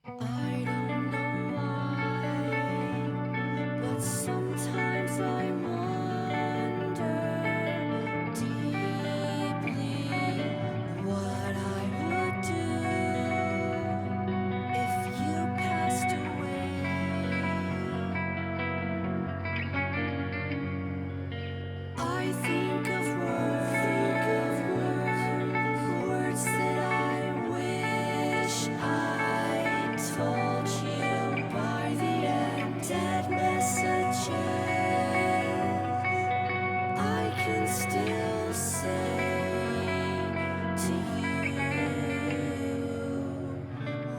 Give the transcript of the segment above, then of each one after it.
I don't know why, but sometimes I wonder deeply what I would do if you passed away. I think of words that I wish I told you by the end. Dead messages I can still say to you.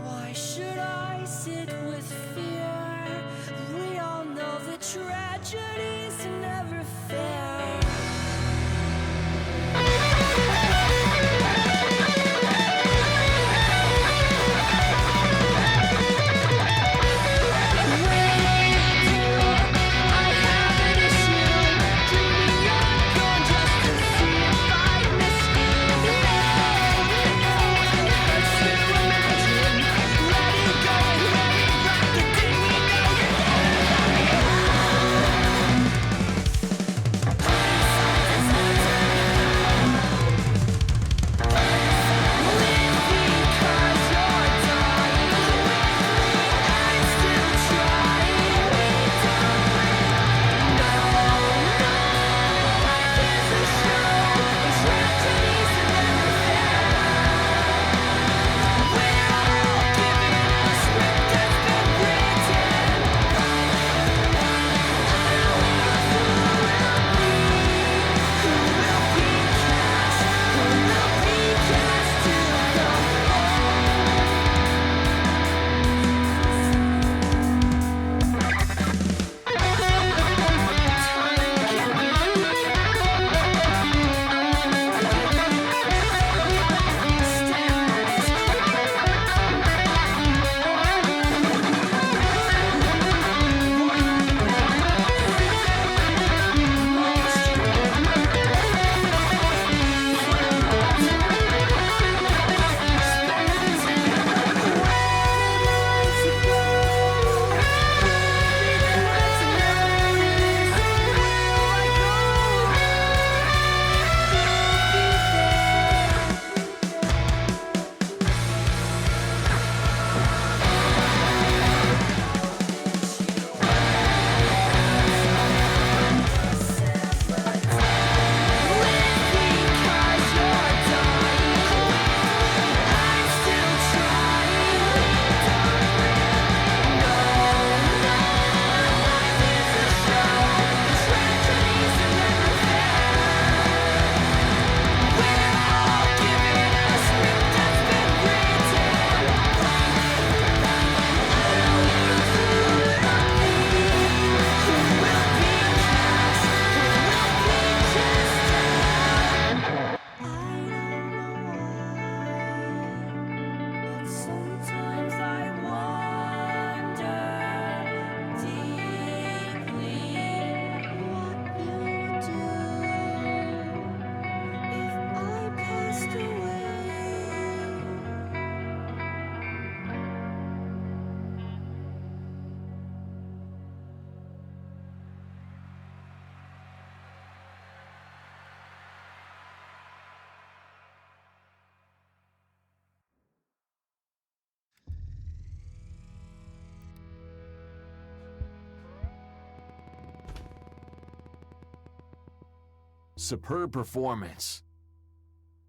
Why should I sit with fear? We all know that tragedy's never fair. Sometimes I wonder deeply what you would do if I passed away. Superb performance.